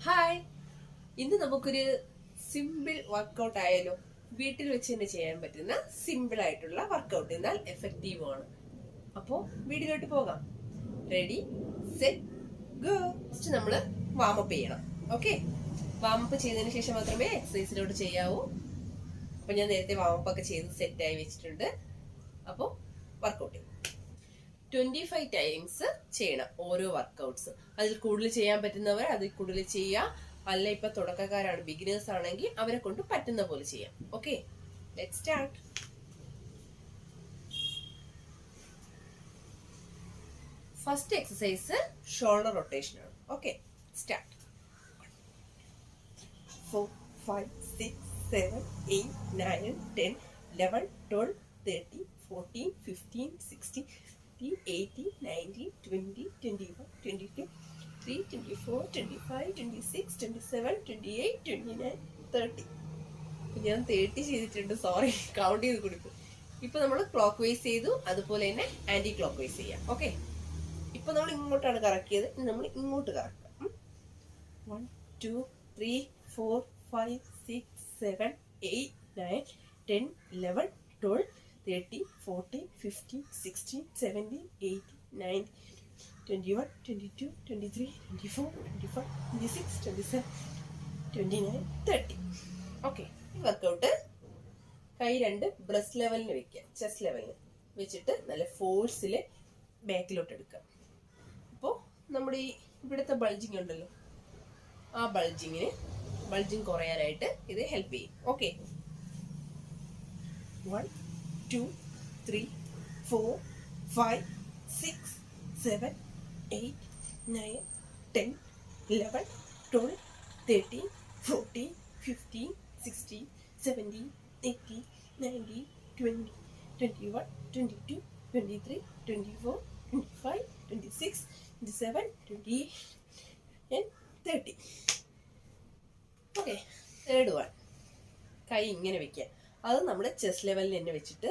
Hi, ഇന്ന് നമുക്കൊരു simple workout ആയാലോ? വീട്ടിൽ വെച്ച് തന്നെ ചെയ്യാൻ പറ്റുന്ന സിമ്പിൾ ആയിട്ടുള്ള വർക്കൗട്ട്, എന്നാൽ എഫക്റ്റീവ് ആണ്. അപ്പോ വീഡിയോയിലോട്ട് പോകാം. Ready, set, go. ഫസ്റ്റ് നമ്മള് വാമപ്പ് ചെയ്യണം. ഓക്കെ, വാമപ്പ് ചെയ്തതിന് ശേഷം മാത്രമേ എക്സസൈസിലോട്ട് ചെയ്യാവൂ. അപ്പൊ ഞാൻ നേരത്തെ വാമപ്പ് ഒക്കെ ചെയ്ത് സെറ്റായി വെച്ചിട്ടുണ്ട്. അപ്പോൾ വർക്കൗട്ട് 25 ടൈംസ് ചെയ്യണം ഓരോ വർക്കൗട്ട്സ്. അതിൽ കൂടുതൽ ചെയ്യാൻ പറ്റുന്നവർ അതിൽ കൂടുതൽ ചെയ്യാം. അല്ല, ഇപ്പൊ തുടക്കക്കാരാണ്, ബിഗിനേഴ്സ് ആണെങ്കിൽ അവരെ കൊണ്ട് പറ്റുന്ന പോലെ ചെയ്യാം. Okay, let's start. First exercise shoulder rotation ആണ്. Okay, start. 4, 5, 6, 7, 8, 9, 10, 11, 12, 13, 14, 15, 16, 18, 19, 20, 21, 22, 23, 24, 25, 26, 27, 28, 29, 30. ഞാൻ 30 ചെയ്തിട്ടുണ്ട്, സോറി, കൗണ്ട് ചെയ്ത് കൊടുക്കും. ഇപ്പൊ നമ്മൾ ക്ലോക്ക് വൈസ് ചെയ്തു, അതുപോലെ തന്നെ ആന്റി ക്ലോക്ക് വൈസ് ചെയ്യാം. ഓക്കെ, ഇപ്പൊ നമ്മൾ ഇങ്ങോട്ടാണ് കറക്കിയത്, നമ്മൾ ഇങ്ങോട്ട് കറക്കാം. 1, 2, 3, 4, 5, 6, 7, 8, 9, 10, 11, 12, 13, 14, 15, 16, 17, 18, 19, 21, 22, 23, 24, 25, 26, 27, 29, 30. ഓക്കെ, ഈ വർക്കൗട്ട് കൈ രണ്ട് ബ്രസ്റ്റ് ലെവലിന് വെക്കുക, ചെസ്റ്റ് ലെവലിന് വെച്ചിട്ട് നല്ല ഫോഴ്സിൽ ബാക്കിലോട്ട് എടുക്കുക. അപ്പോൾ നമ്മുടെ ഈ ഇവിടുത്തെ ബൾജിങ് ഉണ്ടല്ലോ, ആ ബൾജിങ് കുറയാനായിട്ട് ഇത് ഹെൽപ്പ് ചെയ്യും. Okay, 1, 2, 3, 4, 5, 6, 7, 8, 9, 10, 11, 12, 13, 14, 15, 16, 17, 18, 19, 20, 21, 22, 23, 24, 25, 26, 27, 28 and 30. Okay, third one. കൈ ഇങ്ങനെ വെക്കുക. അത് നമ്മുടെ ചെസ്റ്റ് ലെവലിൽ തന്നെ വെച്ചിട്ട്,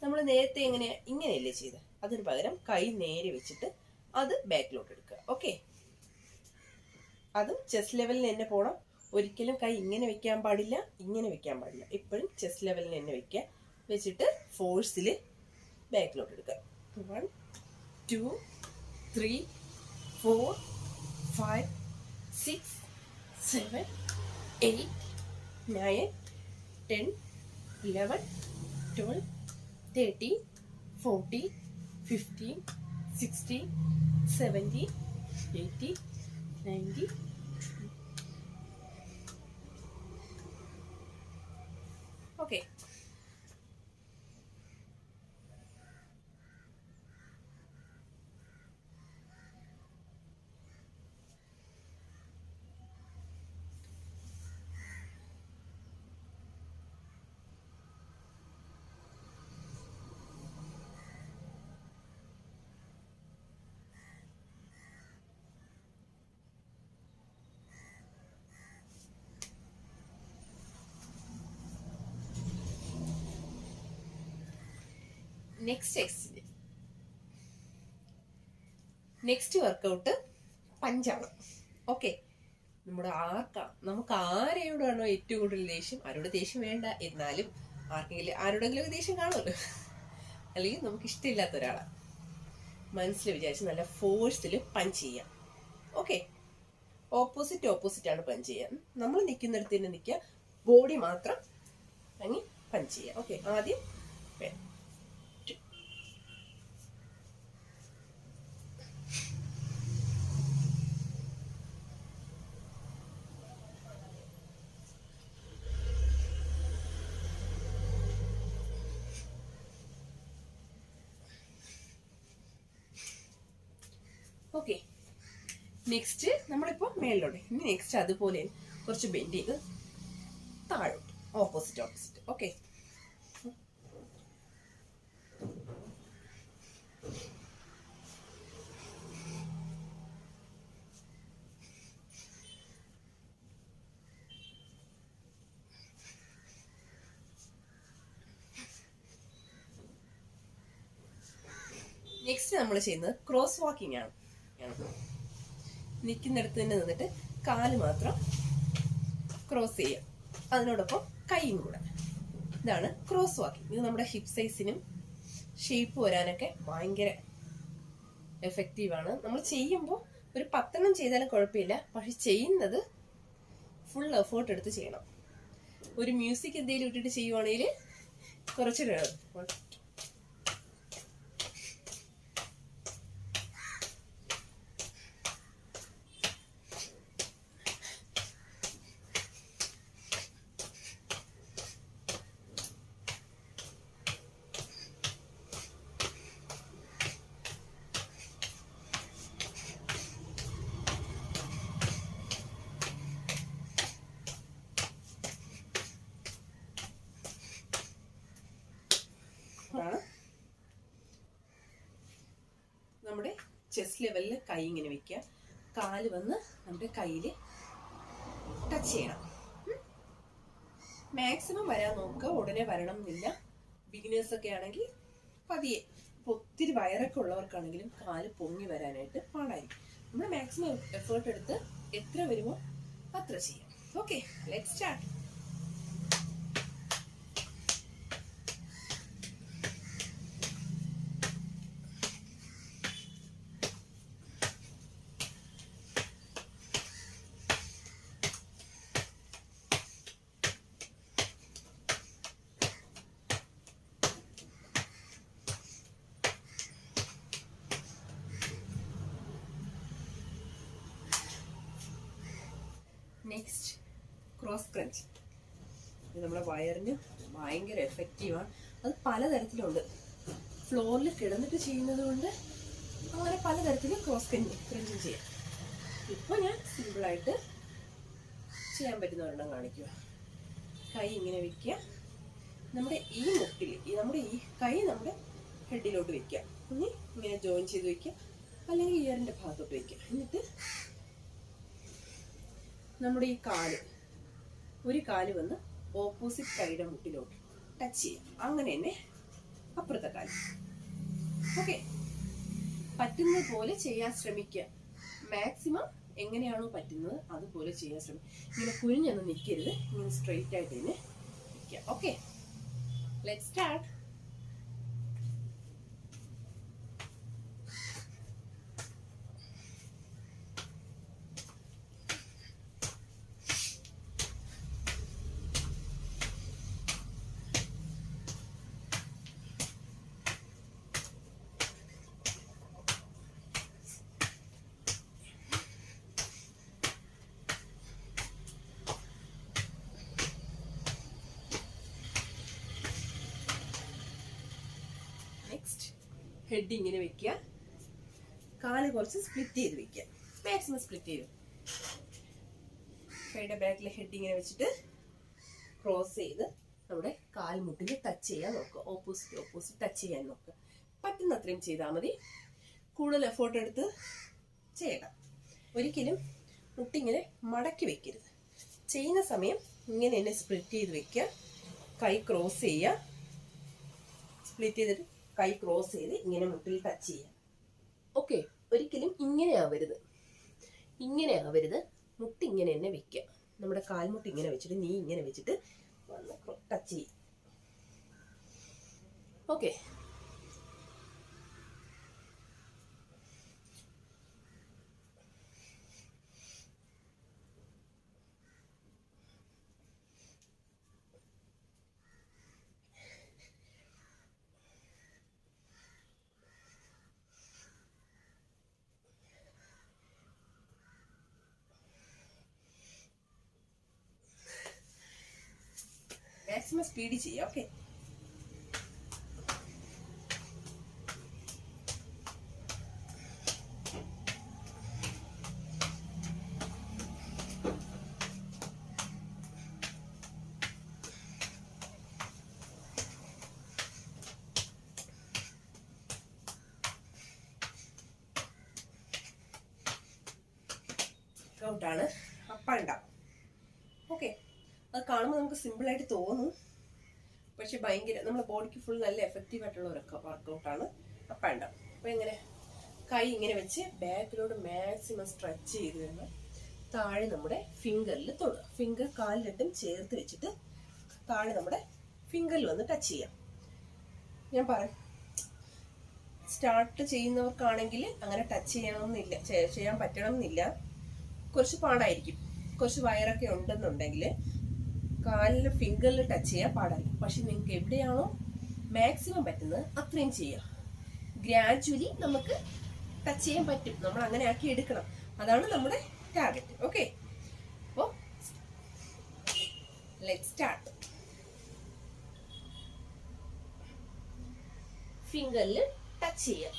നമ്മൾ നേരത്തെ ഇങ്ങനെയല്ലേ ചെയ്ത്, അതിന് പകരം കൈ നേരെ വെച്ചിട്ട് അത് ബാക്കിലോട്ട് എടുക്കുക. ഓക്കെ, അത് ചെസ്റ്റ് ലെവലിൽ തന്നെ പോകണം. ഒരിക്കലും കൈ ഇങ്ങനെ വെക്കാൻ പാടില്ല, ഇങ്ങനെ വെക്കാൻ പാടില്ല. എപ്പോഴും ചെസ്റ്റ് ലെവലിൽ തന്നെ വെക്കുക. വെച്ചിട്ട് ഫോഴ്സിൽ ബാക്കിലോട്ട് എടുക്കുക. 1, 2, 3, 4, 5, 6, 7, 8, 9, 10, 11, 12, 13, 14, 15, 16, 17, 18, 19. Okay. നെക്സ്റ്റ് വർക്കൗട്ട് പഞ്ചാണ്. ഓക്കെ, നമുക്ക് ആരോടാണോ ഏറ്റവും കൂടുതൽ ദേഷ്യം, ആരോട് ദേഷ്യം വേണ്ട, എന്നാലും ആരോടെങ്കിലും ദേഷ്യം കാണുമല്ലോ, അല്ലെങ്കിൽ നമുക്ക് ഇഷ്ടമില്ലാത്ത ഒരാളാ, മനസ്സിൽ വിചാരിച്ച് നല്ല ഫോഴ്സിൽ പഞ്ച് ചെയ്യാം. ഓക്കെ, ഓപ്പോസിറ്റ് ആണ് പഞ്ച് ചെയ്യാം. നമ്മൾ നിൽക്കുന്നിടത്ത് തന്നെ നിൽക്കുക, ബോഡി മാത്രം അങ്ങി പഞ്ച് ചെയ്യാം. ഓക്കെ, ആദ്യം ഓക്കെ. നെക്സ്റ്റ് നമ്മളിപ്പോൾ മേളിലോട്ട്, ഇനി നെക്സ്റ്റ് അതുപോലെ കുറച്ച് ബെൻഡ് ചെയ്ത് താഴോട്ട്, ഓപ്പോസിറ്റ്. ഓക്കെ, നെക്സ്റ്റ് നമ്മൾ ചെയ്യുന്നത് ക്രോസ് വാക്കിംഗ് ആണ്. നിൽക്കുന്നിടത്ത് തന്നെ നിന്നിട്ട് കാല് മാത്രം ക്രോസ് ചെയ്യുക, അതിനോടൊപ്പം കൈയും കൂടെ. ഇതാണ് ക്രോസ് വാക്കിംഗ്. ഇത് നമ്മുടെ ഹിപ്പ് സൈസിനും ഷേപ്പ് വരാനൊക്കെ ഭയങ്കര എഫക്റ്റീവാണ്. നമ്മൾ ചെയ്യുമ്പോൾ ഒരു 10 ചെയ്താലും കുഴപ്പമില്ല, പക്ഷെ ചെയ്യുന്നത് ഫുൾ എഫേർട്ട് എടുത്ത് ചെയ്യണം. ഒരു മ്യൂസിക് എന്തെങ്കിലും ഇട്ടിട്ട് ചെയ്യുവാണെങ്കിൽ കുറച്ചുകൂടെ നമ്മുടെ ചെസ്റ്റ് ലെവലിൽ കൈ ഇങ്ങനെ വെക്കുക, കാല് വന്ന് നമ്മുടെ കയ്യിൽ ടച്ച് ചെയ്യണം. മാക്സിമം വരാൻ നോക്കുക, ഉടനെ വരണം എന്നില്ല. ബിഗിനേഴ്സ് ഒക്കെ ആണെങ്കിൽ പതിയെ. ഇപ്പൊ ഒത്തിരി വയറൊക്കെ ഉള്ളവർക്കാണെങ്കിലും കാല് പൊങ്ങി വരാനായിട്ട് പാടായിരിക്കും. നമ്മൾ മാക്സിമം എഫേർട്ട് എടുത്ത് എത്ര വരുമോ അത്ര ചെയ്യാം. Okay, let's start. Next cross crunch. ഇത് നമ്മുടെ വയറിന് ഭയങ്കര എഫക്റ്റീവാണ്. അത് പലതരത്തിലുണ്ട്. ഫ്ലോറിൽ കിടന്നിട്ട് ചെയ്യുന്നത് കൊണ്ട് അങ്ങനെ പലതരത്തിൽ ക്രോസ് ക്രഞ്ചും ചെയ്യാം. ഇപ്പോൾ ഞാൻ സിമ്പിളായിട്ട് ചെയ്യാൻ പറ്റുന്ന ഒരെണ്ണം കാണിക്കുക. കൈ ഇങ്ങനെ വെക്കുക, നമ്മുടെ ഈ മുട്ടിൽ നമ്മുടെ ഈ കൈ നമ്മുടെ ഹെഡിലോട്ട് വെക്കുക, ഇനി ഇങ്ങനെ ജോയിൻ ചെയ്ത് വെക്കുക, അല്ലെങ്കിൽ ഇയറിൻ്റെ ഭാഗത്തോട്ട് വെക്കുക. എന്നിട്ട് നമ്മുടെ ഈ കാല്, ഒരു കാല് വന്ന് ഓപ്പോസിറ്റ് കൈയുടെ മുട്ടിലോട്ട് ടച്ച് ചെയ്യാം. അങ്ങനെ തന്നെ അപ്പുറത്തെ കാല്. ഓക്കെ, പറ്റുന്നത് പോലെ ചെയ്യാൻ ശ്രമിക്കുക. മാക്സിമം എങ്ങനെയാണോ പറ്റുന്നത് അതുപോലെ ചെയ്യാൻ ശ്രമിക്കുക. ഇങ്ങനെ കുനിഞ്ഞൊന്നും നിൽക്കരുത്, ഇങ്ങനെ സ്ട്രെയിറ്റ് ആയിട്ട് തന്നെ നിൽക്കുക. Okay, let's start. Next head ഇങ്ങനെ വെക്കുക, കാല് കുറച്ച് സ്പ്ലിറ്റ് ചെയ്ത് വെക്കുക, മാക്സിമം സ്പ്ലിറ്റ് ചെയ്ത്. കൈയുടെ ബാക്കിലെ ഹെഡ് ഇങ്ങനെ വെച്ചിട്ട് ക്രോസ് ചെയ്ത് നമ്മുടെ കാൽമുട്ടിൽ ടച്ച് ചെയ്യാൻ നോക്കുക. ഓപ്പോസിറ്റ് ടച്ച് ചെയ്യാൻ നോക്കുക. പറ്റുന്ന അത്രയും ചെയ്താൽ മതി, കൂടുതൽ എഫേർട്ട് എടുത്ത് ചെയ്യണം. ഒരിക്കലും മുട്ടിങ്ങനെ മടക്കി വെക്കരുത്. ചെയ്യുന്ന സമയം ഇങ്ങനെ തന്നെ സ്പ്ലിറ്റ് ചെയ്ത് വെക്കുക, കൈ ക്രോസ് ചെയ്യുക, സ്പ്ലിറ്റ് ചെയ്തിട്ട് കൈ ക്രോസ് ചെയ്ത് ഇങ്ങനെ മുട്ടിൽ ടച്ച് ചെയ്യാം. ഓക്കെ, ഒരിക്കലും ഇങ്ങനെ ആവരുത്. മുട്ടി ഇങ്ങനെ തന്നെ വെക്കുക. നമ്മുടെ കാൽമുട്ടി ഇങ്ങനെ വെച്ചിട്ട് നീ ഇങ്ങനെ വെച്ചിട്ട് വന്ന് ടച്ച് ചെയ്യും. ഓക്കെ, മാക്സിമം സ്പീഡ് ചെയ്യാം. ഓക്കെ, വർക്കൗട്ടാണ് അപ്പ് ആൻഡ് ഡൗൺ. ഓക്കെ, അത് കാണുമ്പോൾ നമുക്ക് സിമ്പിളായിട്ട് തോന്നും, പക്ഷെ ഭയങ്കര നമ്മുടെ ബോഡിക്ക് ഫുൾ നല്ല എഫക്റ്റീവ് ആയിട്ടുള്ള ഒരു വർക്കൗട്ടാണ് അപ്പ് ആൻഡ് ഡൗൺ. അപ്പോൾ ഇങ്ങനെ കൈ ഇങ്ങനെ വെച്ച് ബാക്കിലോട്ട് മാക്സിമം സ്ട്രെച്ച് ചെയ്ത് വേണം താഴെ നമ്മുടെ ഫിംഗറിൽ തൊടുക. ഫിംഗർ കാലിലിട്ടും ചേർത്ത് വെച്ചിട്ട് താഴെ നമ്മുടെ ഫിംഗറിൽ വന്ന് ടച്ച് ചെയ്യാം. ഞാൻ സ്റ്റാർട്ട് ചെയ്യുന്നവർക്കാണെങ്കിൽ അങ്ങനെ ടച്ച് ചെയ്യണമെന്നില്ല, ചെയ്യാൻ പറ്റണമെന്നില്ല. കുറച്ച് പാടായിരിക്കും. കുറച്ച് വയറൊക്കെ ഉണ്ടെന്നുണ്ടെങ്കിൽ കാലിൽ ഫിംഗറിൽ ടച്ച് ചെയ്യാൻ പാടായിരിക്കും. പക്ഷെ നിങ്ങൾക്ക് എവിടെയാണോ മാക്സിമം പറ്റുന്നത് അത്രയും ചെയ്യുക. ഗ്രാജുവലി നമുക്ക് ടച്ച് ചെയ്യാൻ പറ്റും. നമ്മൾ അങ്ങനെ ആക്കി എടുക്കണം. അതാണ് നമ്മുടെ ടാർഗറ്റ്. ഓക്കെ, അപ്പോൾ ലെറ്റ്സ് സ്റ്റാർട്ട്. ഫിംഗറിൽ ടച്ച് ചെയ്യാം.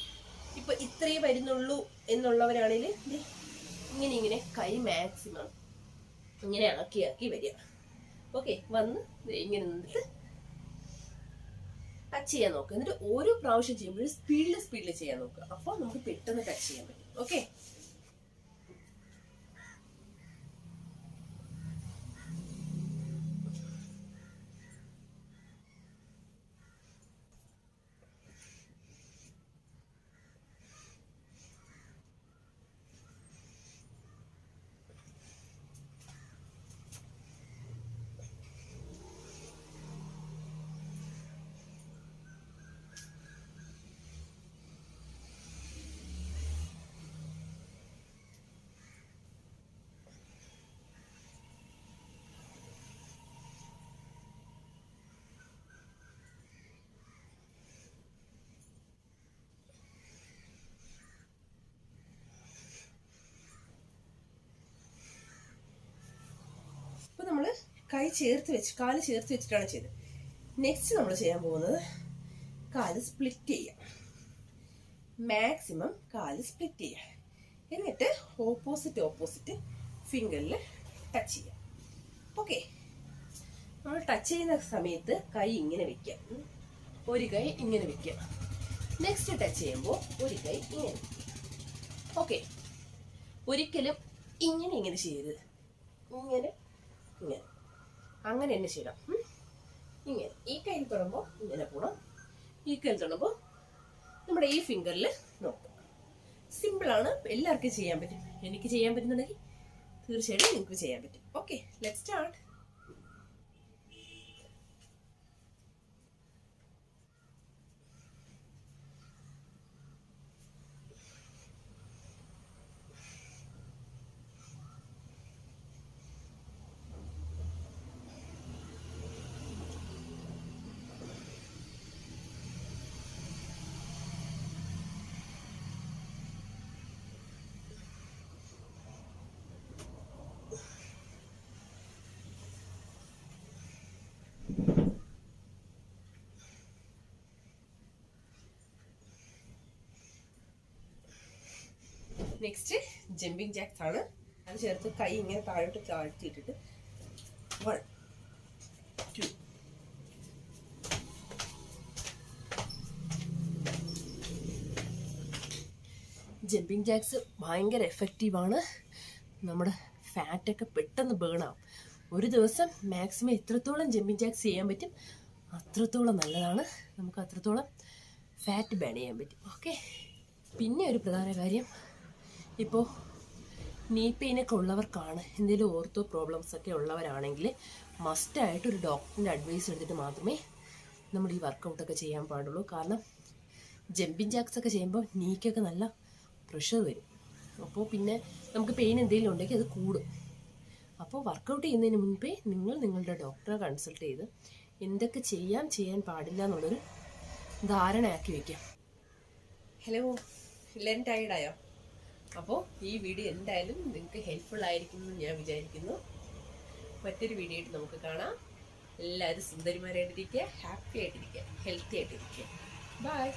ഇപ്പൊ ഇത്രയേ വരുന്നുള്ളൂ എന്നുള്ളവരാണെങ്കിൽ ഇങ്ങനെ കൈ മാക്സിമം ഇങ്ങനെ ആക്കി വരിക. ഓക്കെ, വന്ന് ഇങ്ങനെ നിന്നിട്ട് ടച്ച് ചെയ്യാൻ നോക്കുക. എന്നിട്ട് ഓരോ പ്രാവശ്യം ചെയ്യുമ്പോഴും സ്പീഡിൽ ചെയ്യാൻ നോക്കുക. അപ്പോൾ നമുക്ക് പെട്ടെന്ന് ടച്ച് ചെയ്യാൻ പറ്റും. ഓക്കെ, ഇപ്പൊ നമ്മള് കാല് ചേർത്ത് വെച്ചിട്ടാണ് ചെയ്തത്. നെക്സ്റ്റ് നമ്മൾ ചെയ്യാൻ പോകുന്നത് കാല് സ്പ്ലിറ്റ് ചെയ്യാം. മാക്സിമം കാല് സ്പ്ലിറ്റ് ചെയ്യാം. എന്നിട്ട് ഓപ്പോസിറ്റ് ഫിംഗറിൽ ടച്ച് ചെയ്യാം. ഓക്കെ, നമ്മൾ ടച്ച് ചെയ്യുന്ന സമയത്ത് കൈ ഇങ്ങനെ വെക്കാം. ഒരു കൈ ഇങ്ങനെ വെക്കാം. നെക്സ്റ്റ് ടച്ച് ചെയ്യുമ്പോൾ ഒരു കൈ ഇങ്ങനെ വെക്കാം. ഓക്കെ, ഒരിക്കലും ഇങ്ങനെ ചെയ്ത് ഇങ്ങനെ അങ്ങനെ തന്നെ ചെയ്യണം. ഇങ്ങനെ ഈ കയ്യിൽ തൊടുമ്പോൾ ഇങ്ങനെ പോകണം. ഈ കയ്യിൽ തൊടുമ്പോൾ നമ്മുടെ ഈ ഫിംഗറിൽ നോക്കുക. സിമ്പിളാണ്, എല്ലാവർക്കും ചെയ്യാൻ പറ്റും. എനിക്ക് ചെയ്യാൻ പറ്റുന്നുണ്ടെങ്കിൽ തീർച്ചയായിട്ടും നിങ്ങൾക്ക് ചെയ്യാൻ പറ്റും. Okay, let's start. Next jumping jacks ആണ്. അത് ചേർത്ത് കൈ ഇങ്ങനെ താഴോട്ട് താഴ്ത്തിയിട്ടിട്ട് 1 2 ജമ്പിങ് ജാക്സ് ഭയങ്കര എഫക്റ്റീവാണ്. നമ്മുടെ ഫാറ്റൊക്കെ പെട്ടെന്ന് ബേൺ ആവും. ഒരു ദിവസം മാക്സിമം എത്രത്തോളം ജമ്പിങ് ജാക്സ് ചെയ്യാൻ പറ്റും അത്രത്തോളം നല്ലതാണ്. നമുക്ക് അത്രത്തോളം ഫാറ്റ് ബേൺ ചെയ്യാൻ പറ്റും. ഓക്കെ, പിന്നെ ഒരു പ്രധാന കാര്യം, ഇപ്പോൾ നീ പെയിനൊക്കെ ഉള്ളവർക്കാണ്, എന്തെങ്കിലും ഓർത്തോ പ്രോബ്ലംസ് ഒക്കെ ഉള്ളവരാണെങ്കിൽ മസ്റ്റായിട്ട് ഒരു ഡോക്ടറിൻ്റെ അഡ്വൈസ് എടുത്തിട്ട് മാത്രമേ നമ്മൾ ഈ വർക്കൗട്ടൊക്കെ ചെയ്യാൻ പാടുള്ളൂ. കാരണം ജമ്പിങ് ജാക്സ് ഒക്കെ ചെയ്യുമ്പോൾ നീക്കൊക്കെ നല്ല പ്രഷർ വരും. അപ്പോൾ പിന്നെ നമുക്ക് പെയിൻ എന്തെങ്കിലും ഉണ്ടെങ്കിൽ അത് കൂടും. അപ്പോൾ വർക്കൗട്ട് ചെയ്യുന്നതിന് മുൻപേ നിങ്ങൾ നിങ്ങളുടെ ഡോക്ടറെ കൺസൾട്ട് ചെയ്ത് എന്തൊക്കെ ചെയ്യാൻ പാടില്ല എന്നുള്ളൊരു ധാരണയാക്കി വയ്ക്കാം. ഹലോ, എല്ലാവരും ടയർഡായോ? അപ്പോൾ ഈ വീഡിയോ എന്തായാലും നിങ്ങൾക്ക് ഹെൽപ്ഫുൾ ആയിരിക്കും എന്ന് ഞാൻ വിചാരിക്കുന്നു. മറ്റൊരു വീഡിയോ ആയിട്ട് നമുക്ക് കാണാം. എല്ലാവരും സുന്ദരിമാരായിട്ടിരിക്കുക, ഹാപ്പി ആയിട്ടിരിക്കുക, ഹെൽത്തി ആയിട്ടിരിക്കുക. ബൈ.